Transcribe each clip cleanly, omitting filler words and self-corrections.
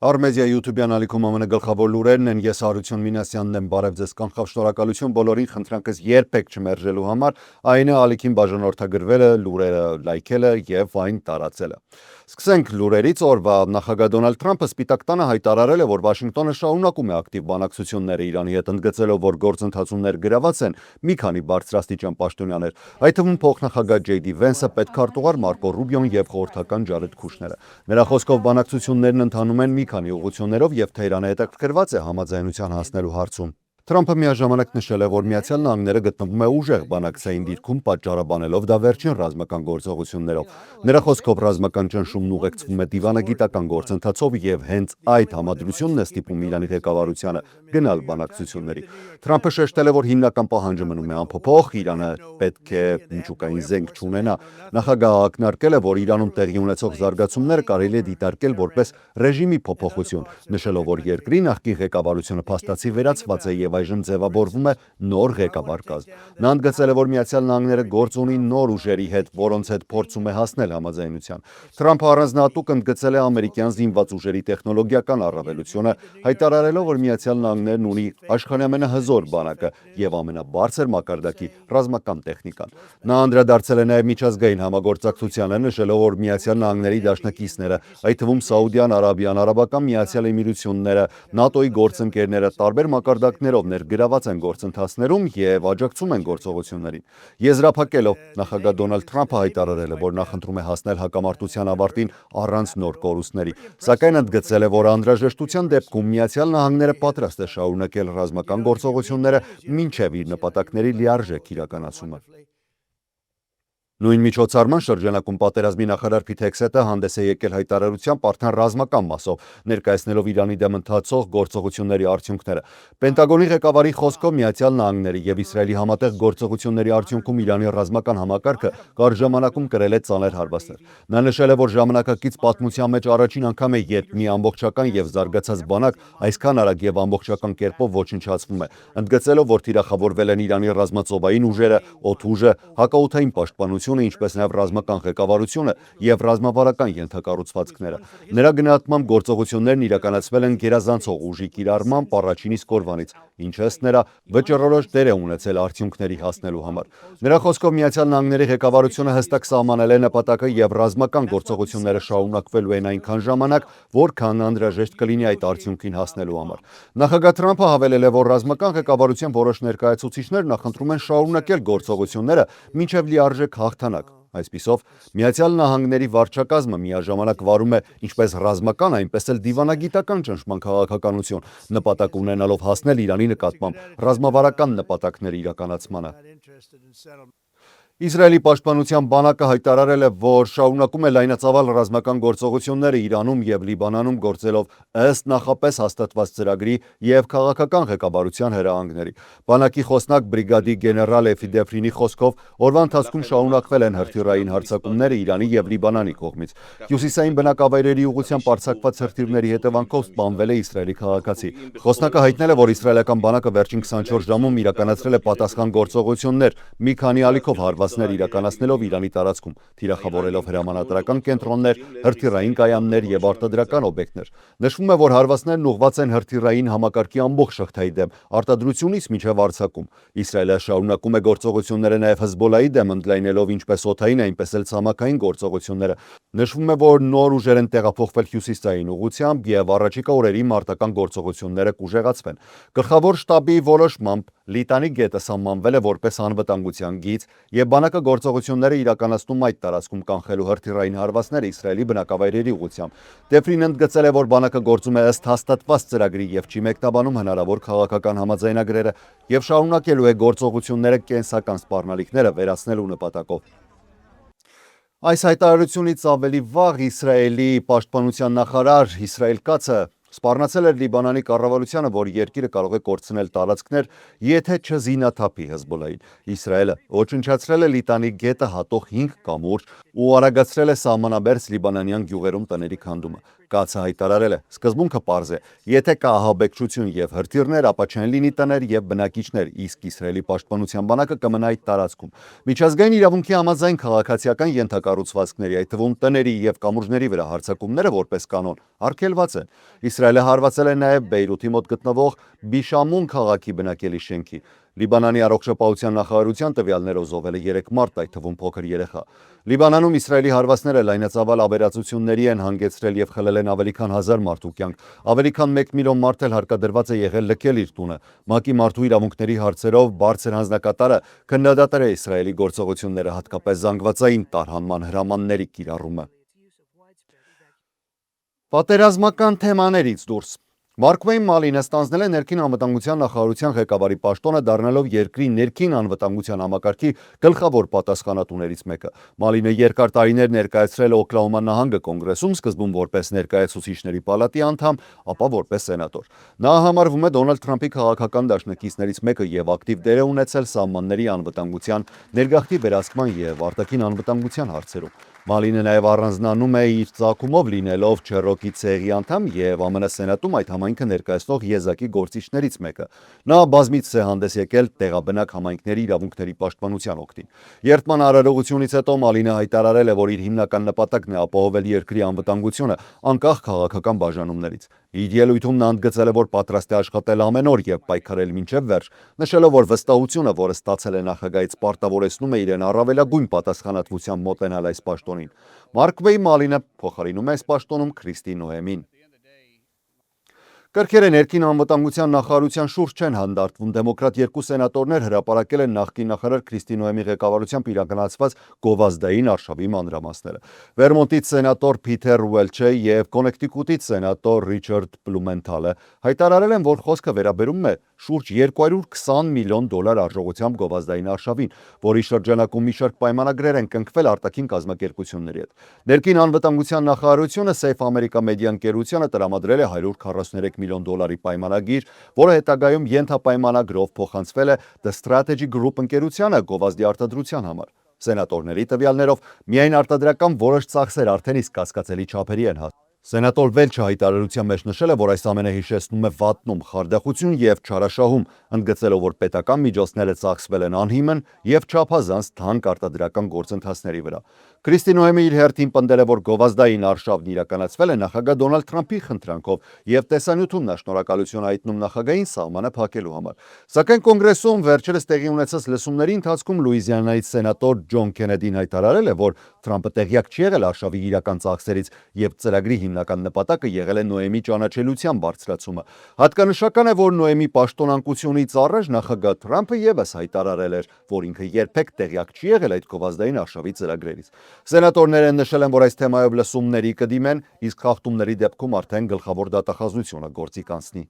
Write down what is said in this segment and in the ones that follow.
Արմեզիա YouTube-յան ալիքում ԱՄՆ գլխավոր լուրերն են, ես Հարություն Մինասյանն եմ, բարև ձեզ, կանխավ շնորհակալություն բոլորին, խնդրանքս երբեք չմերժելու համար, այն է ալիքին բաժանորդագրվելը, լուրերը լայքելը եւ այն տարածելը։ Սկսենք լուրերից, օրվա նախագահ Դոնալդ Թրամփը Սպիտակ տանը հայտարարել է, որ Վաշինգտոնը շարունակում է ակտիվ բանակցությունները Իրանի հետ, ընդգծելով, որ գործընթացում ներգրաված են մի քանի բարձրաստիճան պաշտոնյաներ, այդ թվում փոխնախագահ Ջեյ Դի Վենսը, պետքարտուղար Մարկո Ռուբիոն եւ խորհրդական Ջարեդ Քուշները։ Նրա խոսքով բանակցություններն ընթանում են մի քանի ուղղություններով եւ Թեհրանը հետաքրքրված է համաձայնության հասնելու հարցում։ Թրամփը միաժամանակ նշել է, որ Միացյալ Նահանգները գտնվում է ուժեղ բանակցային դիրքում, պատճառաբանելով դա վերջին ռազմական գործողություններով։ Նրա խոսքով ռազմական ճնշումն ուղեկցվում է դիվանագիտական գործընթացով եւ հենց այդ համադրությունն է ստիպում Իրանի ղեկավարությանը գնալ բանակցությունների։ Թրամփը շեշտել է, որ հիմնական պահանջը մնում է անփոփոխ, Իրանը պետք է միջուկային զենք չունենա։ Նախագահը ակնարկել է, որ Իրանում տեղի ունեցող զարգացումները կարելի է դիտարկել որպես ռեժիմի փոփոխություն, նշելով, որ երկրի նախկին ղեկավարությունը փաստացի վերացված է եւ այժմ ձևավորվում է նոր ղեկավար կազմ։ Նա ընդգծել է, որ Միացյալ Նահանգները գործ ունի նոր ուժերի հետ, որոնց հետ փորձում է հասնել համաձայնության։ Թրամփը առանձնահատուկ ընդգծել է ամերիկյան զինված ուժերի տեխնոլոգիական առավելությունը, հայտարարելով, որ Միացյալ Նահանգներն ունի աշխարհի ամենահզոր բանակը եւ ամենաբարձր մակարդակի ռազմական տեխնիկան։ Նա անդրադարձել է նաեւ միջազգային համագործակցությանը, նշելով, որ Միացյալ Նահանգների դաշնակիցները, այդ թվում Սաուդյան Արաբիան, Արաբական Միացյալ Էմիրությունները, ՆԱՏՕ-ի գործընկերները տարբեր մակարդակներով ներգրաված են գործընթացներում եւ աջակցում են գործողություններին։ Եզրափակելով, նախագահ Դոնալդ Թրամփը հայտարարել է, որ նախընտրում է հասնել հակամարտության ավարտին առանց նոր կորուստների, սակայն ընդգծել է, որ անհրաժեշտության դեպքում Միացյալ Նահանգները պատրաստ է շարունակել ռազմական գործողությունները մինչև իր նպատակների լիարժեք իրականացումը։ Նույն միջոցառման շրջանակում պատերազմի նախարար Փիթ Հեքսեթը հանդես է եկել հայտարարությամբ արդեն ռազմական մասով, ներկայացնելով Իրանի դեմ ընթացող գործողությունների արդյունքները։ Պենտագոնի ղեկավարի խոսքով Միացյալ Նահանգների եւ Իսրայելի համատեղ գործողությունների արդյունքում Իրանի ռազմական համակարգը կարճ ժամանակում կրել է ծանր հարվածներ։ Նա նշել է, որ ժամանակակից պատմության մեջ առաջին անգամ է, երբ մի ամբողջական եւ զարգացած բանակ այսքան արագ եւ ամբողջական կերպով ոչնչացվում է, ընդգծելով, որ թիրախավորվել են Իրանի ռազմածովային ուժերը, օդուժը, հակաօդային պաշտպանությունը, ինչպես նաև ռազմական ղեկավարությունը եւ ռազմավարական ենթակառուցվածքները։ Նրա գնահատմամբ գործողություններն իրականացվել են գերազանցող ուժի կիրառմամբ առաջին իսկ օրվանից, ինչը ըստ նրա վճռորոշ դեր է ունեցել արդյունքների հասնելու համար։ Նրա խոսքով Միացյալ Նահանգների ղեկավարությունը հստակ սահմանել է նպատակը եւ ռազմական գործողությունները շարունակվելու են այնքան ժամանակ, որքան անհրաժեշտ կլինի այդ արդյունքին հասնելու համար։ Նախագահ Թրամփը հավելել է, որ ռազմական ղեկավարության որոշ ներկայացուցիչներ նախընտրում են շարունակել գործողությունները մինչև լիարժեք հաղթանակ։ Այսպիսով, Միացյալ Նահանգների վարչակազմը միաժամանակ վարում է ինչպես ռազմական, այնպես էլ դիվանագիտական ճնշման քաղաքականություն, նպատակ ունենալով հասնել Իրանի նկատմամբ ռազմավարական նպատակների իրականացմանը։ Իսրայելի պաշտպանության բանակը հայտարարել է, որ շարունակում է լայնածավալ ռազմական գործողությունները Իրանում եւ Լիբանանում գործելով ըստ նախապես հաստատված ծրագրի եւ քաղաքական ղեկավարության հրահանգների։ Բանակի խոսնակ բրիգադի գեներալ Էֆի Դեֆրինի խոսքով օրվա ընթացքում շարունակվել են հրթիռային հարձակումները Իրանի եւ Լիբանանի կողմից։ Հյուսիսային բնակավայրերի ուղղությամբ արձակված հրթիռների հետևանքով սպանվել է իսրայելի քաղաքացի։ Խոսնակը հայտնել է, որ իսրայելական բանակը վերջին 24 ժամում իրականացրել է պատասխան գործողություններ, մի քանի ալիքով հարվածներ իրականացնելով Իրանի տարածքում, թիրախավորելով հրամանատարական կենտրոններ, հրթիռային կայաններ եւ արտադրական օբյեկտներ։ Նշվում է, որ հարվածներն ուղղված են հրթիռային համակարգի ամբողջ շղթայի դեմ, արտադրությունից մինչև արձակում։ Իսրայելը շարունակում է գործողությունները նաեւ Հեզբոլայի դեմ, ընդլայնելով ինչպես օդային, այնպես էլ ցամաքային գործողությունները։ Նշվում է, որ նոր ուժեր են տեղափոխվել հյուսիսային ուղղությամբ եւ առաջիկա օրերի մարտական գործողությունները կուժեղացվեն։ Գլխավոր շտաբի որոշմամբ Լիտանի գետը սահմանվել է որպես անվտանգության գիծ եւ բանակը գործողությունները իրականացնում այդ տարածքում կանխելու հրթիռային հարվածները Իսրայելի բնակավայրերի ուղղությամբ։ Դեֆրին ընդգծել է, որ բանակը գործում է ըստ հաստատված ծրագրի եւ չի մեկնաբանում հնարավոր քաղաքական համաձայնագրերը եւ շարունակելու է գործողությունները կենսական սպառնալիքները վերացնելու նպատակով։ Այս հայտարարությունից ավելի վաղ Իսրայելի պաշտպանության նախարար Իսրայել Կացը Սպառնացել էր Լիբանանի կառավարությանը, որ երկիրը կարող է կորցնել տարածքներ, եթե չզինաթափի Հեզբոլլահին։ Իսրայելը ոչնչացրել է Լիտանի գետը հատող 5 կամուրջ ու արագացրել է սահմանաբերձ լիբանանյան գյուղերում տների քանդումը։ Կացը հայտարարել է. սկզբունքը պարզ է, եթե կա ահաբեկչություն եւ հրթիռներ, ապա չեն լինի տներ եւ բնակիչներ, իսկ Իսրայելի պաշտպանության բանակը կմնա այդ տարածքում։ Միջազգային իրավունքի համաձայն քաղաքացիական ենթակառուցվածքների, այդ թվում տների եւ կամուրջների վրա հարձակումները որպես կանոն արգելված են։ Իսրայելը հարվածել է նաև Բեյրութի մոտ գտնվող Բիշամուն քաղաքի բնակելի շենքի։ Լիբանանի առողջապահության նախարարության տվյալներով զոհվել է 3 մարդ, այդ թվում փոքր երեխա։ Լիբանանում Իսրայելի հարվածները լայնածավալ ավերածությունների են հանգեցրել եւ խլել են ավելի քան 1000 մարդու կյանք։ Ավելի քան 1 միլիոն մարդ էլ հարկադրված է եղել լքել իր տունը։ ՄԱԿ-ի մարդու իրավունքների հարցերով բարձր հանձնակատարը քննադատել է Իսրայելի գործողությունները, հատկապես զանգվածային տարհանման հրամանների կիրառումը։ Պատերազմական թեմաներից դուրս Մարքվեյն Մալինը ստանձնել է ներքին անվտանգության նախարարության ղեկավարի պաշտոնը, դառնալով երկրի ներքին անվտանգության համակարգի գլխավոր պատասխանատուներից մեկը։ Մալինը երկար տարիներ ներկայացրել է Օքլահոմա նահանգը կոնգրեսում, սկզբում որպես ներկայացուցիչների պալատի անդամ, ապա որպես սենատոր։ Նա համարվում է Դոնալդ Թրամփի քաղաքական դաշնակիցներից մեկը եւ ակտիվ դեր է ունեցել սահմանների անվտանգության, ներգաղթի վերահսկման եւ արտաքին անվտանգության հարցերում։ Մալինը նաև առանձնանում է իր ծագումով լինելով Չերոկի ցեղի անդամ եւ ԱՄՆ սենատում այդ համայնքը ներկայացնող եզակի գործիչներից մեկը։ Նա բազմիցս է հանդես եկել տեղաբնակ համայնքների իրավունքների պաշտպանության օգտին։ Երթման արարողությունից հետո Մալինը հայտարարել է, որ իր հիմնական նպատակն է ապահովել երկրի անվտանգությունը անկախ քաղաքական բաժանումներից։ Իր ելույթում նա ընդգծել է, որ պատրաստ է աշխատել ամեն օր եւ պայքարել մինչեւ վերջ, նշելով, որ վստահությունը, որը ստացել է նախագահից, պարտավորեցնում է իրեն առավելագույն պատասխանատվությամբ մոտենալ այս պաշտոնին։ Մարքվեյ Մալինը փոխարինում է այս պաշտոնում Քրիստի Նոեմին։ Կրքերը ներքին անվտանգության նախարարության շուրջ չեն հանդարտվում։ Դեմոկրատ 2 սենատորներ հրապարակել են նախկին նախարար Քրիստի Նոեմի ղեկավարությամբ իրականացված գովազդային արշավի մանրամասները։ Վերմոնտից սենատոր Փիթեր Ուելչը եւ Կոնեկտիկուտից սենատոր Ռիչարդ Բլումենթալը հայտարարել են, որ խոսքը վերաբերում է շուրջ $220 միլիոն արժողությամբ գովազդային արշավին, որի շրջանակում մի շարք պայմանագրեր են կնքվել արտաքին կազմակերպությունների հետ։ Ներքին անվտանգության նախարարությունը Safe America մեդիա ընկերությանը տրամադրել է $143 միլիոն պայմանագիր, որը հետագայում ենթապայմանագրով փոխանցվել է The Strategy Group ընկերությանը գովազդի արտադրության համար։ Սենատորների տվյալներով միայն արտադրական որոշ ծախսեր արդեն իսկ կասկածելի չափերի են հասել։ Սենատոր Վելչը հայտարարության մեջ նշել է, որ այս ամենը հիշեցնում է վատնում, խարդախություն եւ չարաշահում, ընդգծելով, որ պետական միջոցները ծախսվել են անհիմն եւ չափազանց թանկ արտադրական գործընթացների վրա։ Քրիստի Նոեմը իր հերթին պնդել է, որ գովազդային արշավն իրականացվել է նախագահ Դոնալդ Թրամփի խնդրանքով եւ տեսանյութում նա շնորհակալություն հայտնում նախագահին սահմանը փակելու համար։ Սակայն կոնգրեսում վերջերս տեղի ունեցած լսումների ընթացքում Լուիզիանայից սենատոր Ջոն Քենեդին հայտարարել է, որ Թրամփը տեղյակ չի եղել արշավի իրական ծախսերից եւ ծրագրի հիմնական նպատակը եղել է Նոեմի ճանաչելիության բարձրացումը։ Հատկանշական է, որ Նոեմի պաշտոնանկությունից առաջ նախագահ Թրամփը եւս հայտարարել էր, որ ինքը երբեք տեղյակ չի եղել այդ գովազդային արշավի ծրագրերից։ Սենատորները նշել են, որ այս թեմայով լսումների կդիմեն, իսկ խախտումների դեպքում արդեն գլխավոր դատախազությունը գործի կանցնի։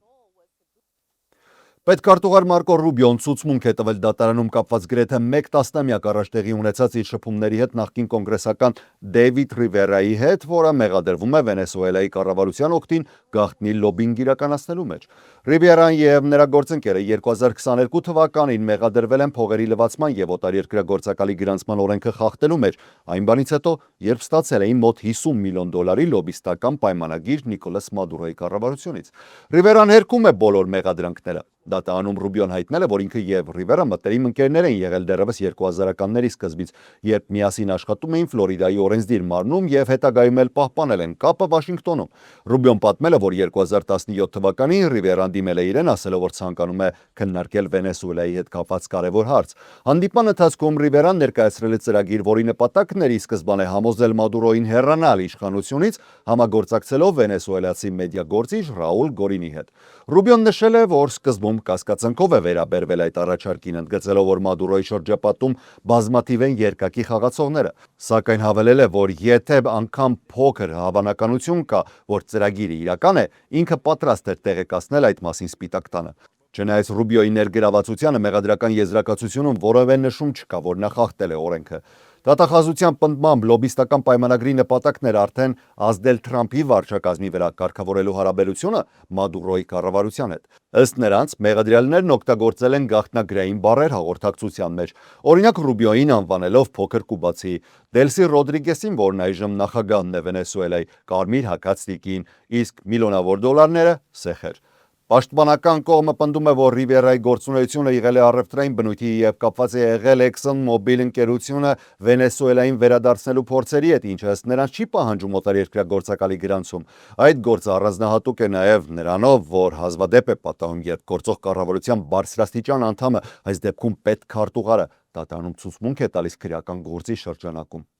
Պետքարտուղար Մարկո Ռուբիոն ցուցմունք է տվել դատարանում կապված գրեթե 1 տասնամյակ առաջ տեղի ունեցած իր շփումների հետ նախկին կոնգրեսական Դեյվիդ Ռիվերայի հետ, որը մեղադրվում է Վենեսուելայի կառավարության օգտին գաղտնի լոբինգ իրականացնելու մեջ։ Ռիվերան եւ նրա գործընկերը 2022 թվականին մեղադրվել են փողերի լվացման եւ օտարերկրագործակալի գրանցման օրենքը խախտելու մեջ, այն բանից հետո, երբ ստացել էին մոտ $50 միլիոն լոբիստական պայմանագիր Նիկոլաս Մադուրոյի կառավարությունից։ Ռիվերան հերքում է բոլոր մեղադրանքները։ Դատանում Ռուբիոն հայտնել է, որ ինքը եւ Ռիվերը մտերիմ ընկերներ են եղել դեռևս 2000-ականների սկզբից, երբ միասին աշխատում էին Ֆլորիդայի օրենսդիր մարմնում եւ հետագայում էլ պահպանել են կապը Վաշինգտոնում։ Ռուբիոն պատմել է, որ 2017 թվականին Ռիվերան դիմել է իրեն, ասելով, որ ցանկանում է քննարկել Վենեսուելայի հետ կապված կարևոր հարց։ Հանդիպման ընթացքում Ռիվերան ներկայացրել է ծրագիր, որի նպատակն էր ի սկզբանե համոզել Մադուրոյին հեռանալ իշխանությունից, համագործակցելով վենեսուելացի մեդիա գործիչ Ռաուլ Գորինի հետ։ Ռուբիոն նշել է, որ սկզբում կասկածանքով է վերաբերվել այդ առաջարկին, ընդգծելով, որ Մադուրոյի շրջապատում բազմաթիվ են երկակի խաղացողները, սակայն հավելել է, որ եթե անգամ փոքր հավանականություն կա, որ ծրագիրը իրական է, ինքը պատրաստ է տեղեկացնել այդ մասին Սպիտակ տանը։ Չնայած Ռուբիոյի ներգրավվածությանը մեղադրական եզրակացությունում որևէ նշում չկա, որ նա խախտել է օրենքը։ Դատախազության պնդմամբ լոբիստական պայմանագրի նպատակն էր արդեն ազդել Թրամփի վարչակազմի վրա, կարգավորելու հարաբերությունը Մադուրոյի կառավարության հետ։ Ըստ նրանց, մեղադրյալներն օգտագործել են գաղտնագրային բառեր հաղորդակցության մեջ, օրինակ Ռուբիոյին անվանելով փոքր կուբացի, Դելսի Ռոդրիգեսին, որն այժմ նախագահն է Վենեսուելայի, կարմիր հագած տիկին, իսկ միլիոնավոր դոլարները սեխեր։ Պաշտպանական կողմը պնդում է, որ Ռիվիերայի գործունեությունը եղել է առևտրային բնույթի և կապված է եղել ExxonMobil ընկերությունը Վենեսուելային վերադարձնելու փորձերի հետ, ինչը ըստ նրանց չի պահանջում օտարերկրյա գործակալի գրանցում։ Այդ գործը առանձնահատուկ է նաև նրանով, որ հազվադեպ է պատահում, երբ գործող կառավարության բարձրաստիճան անդամը, այս դեպքում պետքարտուղարը, դատարանում ցուցմունք է տալիս քրեական գործի շրջանակում։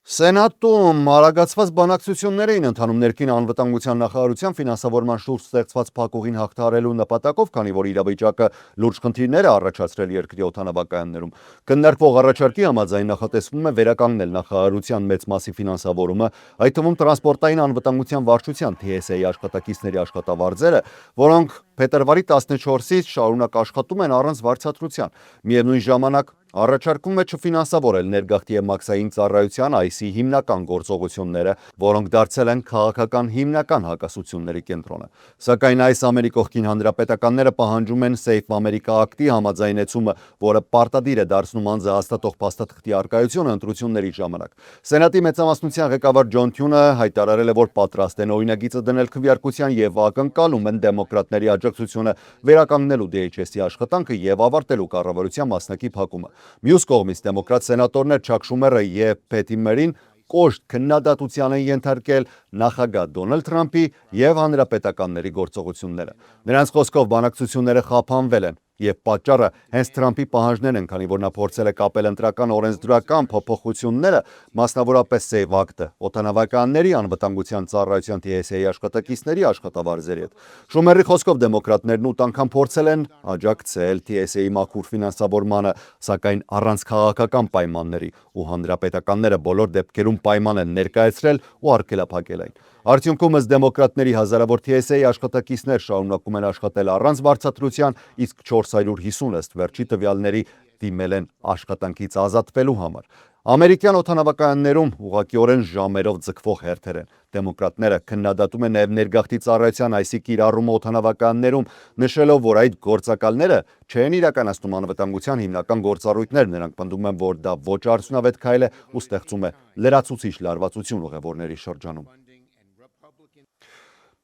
Սենատում արագացված բանակցություններ էին ընթանում ներքին անվտանգության նախարարության ֆինանսավորման շուրջ ստեղծված փակուղին հաղթահարելու նպատակով, քանի որ իրավիճակը լուրջ խնդիրներ է առաջացրել երկրի օդանավակայաններում։ Քննարկվող առաջարկի համաձայն նախատեսվում է վերականգնել նախարարության մեծ մասի ֆինանսավորումը, այդ թվում տրանսպորտային անվտանգության վարչության TSA աշխատակիցների աշխատավարձերը, որոնք փետրվարի 14-ից շարունակ աշխատում են առանց վարձատրության։ Միևնույն ժամանակ առաջարկվում է չֆինանսավորել ներգաղթի և մաքսային ծառայության ICE հիմնական գործողությունները, որոնք դարձել են քաղաքական հիմնական հակասությունների կենտրոնը։ Սակայն այս ամենի կողքին հանրապետականները պահանջում են Safe America ակտի համաձայնեցումը, որը պարտադիր է դարձնում անձը հաստատող փաստաթղթի առկայությունը ընտրությունների ժամանակ։ Սենատի մեծամասնության ղեկավար Ջոն Թյունը հայտարարել է, որ պատրաստ են օրինագիծը դնել քվեարկության և ակնկալում են դեմոկրատների աջակցությունը վերականգնելու DHS-ի աշխատանքը և ավարտելու կառավարության մասնակի փակումը։ Մյուս կողմից դեմոկրատ սենատորներ Չակ Շումերը և Փեթի Մերին կոշտ քննադատության են ենթարկել նախագահ Դոնալդ Թրամփի և հանրապետականների գործողությունները։ Նրանց խոսքով բանակցությունները խափանվել են, և պատճառը հենց Թրամփի պահանջներն են, քանի որ նա փորձել է կապել ընտրական օրենսդրական փոփոխությունները, մասնավորապես Save Act-ը, օդանավակայանների անվտանգության ծառայության TSA-ի աշխատակիցների աշխատավարձերի հետ։ Շումերի խոսքով դեմոկրատներն 8 անգամ փորձել են աջակցել TSA-ի մաքուր ֆինանսավորմանը, սակայն առանց քաղաքական պայմանների, ու հանրապետականները բոլոր դեպքերում պայման են ներկայացրել ու արգելափակել այն։ Արդյունքում ըստ դեմոկրատների հազարավոր TSA-ի աշխատակիցներ շարունակում են աշխատել առանց վարձատրության, իսկ 450 ըստ վերջի տվյալների դիմել են աշխատանքից ազատվելու համար։ Ամերիկյան օդանավակայաններում ուղղակիորեն ժամերով ձգվող հերթեր են։ Դեմոկրատները քննադատում են նաև ներգաղթի ծառայության ICE կիրառումը օդանավակայաններում, նշելով, որ այդ գործակալները չեն իրականացնում անվտանգության հիմնական գործառույթներ, նրանք պնդում են, որ դա ոչ արդյունավետ քայլ է ու ստեղծում է լրացուցիչ լարվածություն ուղևորների շրջանում։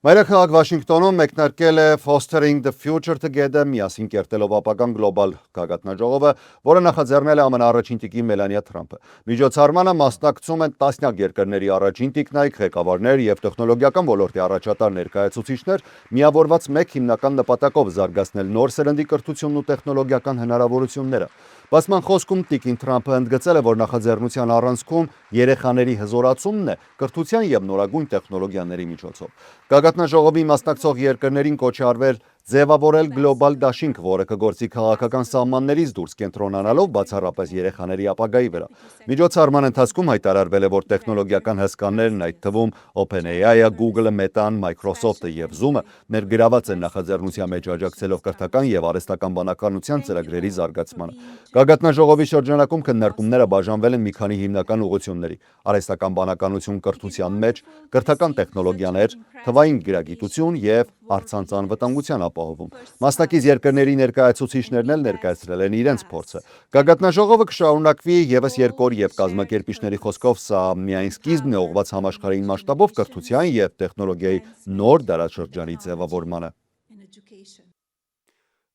Մայրաքաղաք Վաշինգտոնում մեկնարկել է Fostering the Future Together միասին կերտելով ապագան գլոբալ գագաթնաժողովը, որը նախաձեռնել է ԱՄՆ առաջին տիկին Մելանիա Թրամփը։ Միջոցառմանը մասնակցում են տասնյակ երկրների առաջին տիկնայք, ղեկավարներ և տեխնոլոգիական ոլորտի առաջատար ներկայացուցիչներ, միավորված մեկ հիմնական նպատակով զարգացնել նոր սերնդի կրթությունն ու տեխնոլոգիական հնարավորությունները։ Բացման խոսքում տիկին Թրամփը ընդգծել է, որ նախաձեռնության առանցքում երեխաների հզորացումն է կրթության և նորագույն տեխնոլոգիաների միջոցով։ Գագաթնաժողովի մասնակցող երկրներին կոչ է արվել ձևավորել գլոբալ դաշինք, որը կգործի քաղաքական սահմաններից դուրս կենտրոնանալով բացառապես երեխաների ապագայի վրա։ Միջոցառման ընթացքում հայտարարվել է, որ տեխնոլոգիական հսկաներն, այդ թվում OpenAI-ը, Google-ը, Meta-ն, Microsoft-ը և Zoom-ը ներգրաված են նախաձեռնության մեջ աջակցելով կրթական և արհեստական բանականության ծրագրերի զարգացմանը։ Գագաթնաժողովի շրջանակում քննարկումները բաժանվել են մի քանի հիմնական ուղղությունների՝ արհեստական բանականություն կրթության մեջ, կրթական տեխնոլոգիաներ, թվային գրագիտություն և առցանց անվտանգության ապահովում։ Մասնակից երկրների ներկայացուցիչներն էլ ներկայացրել են իրենց փորձը։ Գագաթնաժողովը կշարունակվի ևս 2 օր և կազմակերպիչների խոսքով սա միայն սկիզբն է ուղղված համաշխարհային մասշտաբով կրթության և տեխնոլոգիայի նոր դարաշրջանի ձևավորմանը։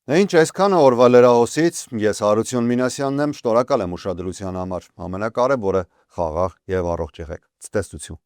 Ինչ այսքանը օրվա լրահոսից, ես Հարություն Մինասյանն եմ, շնորհակալ եմ ուշադրության համար, ամենակարևորը խաղաղ և առողջ եղեք, ցտեսություն։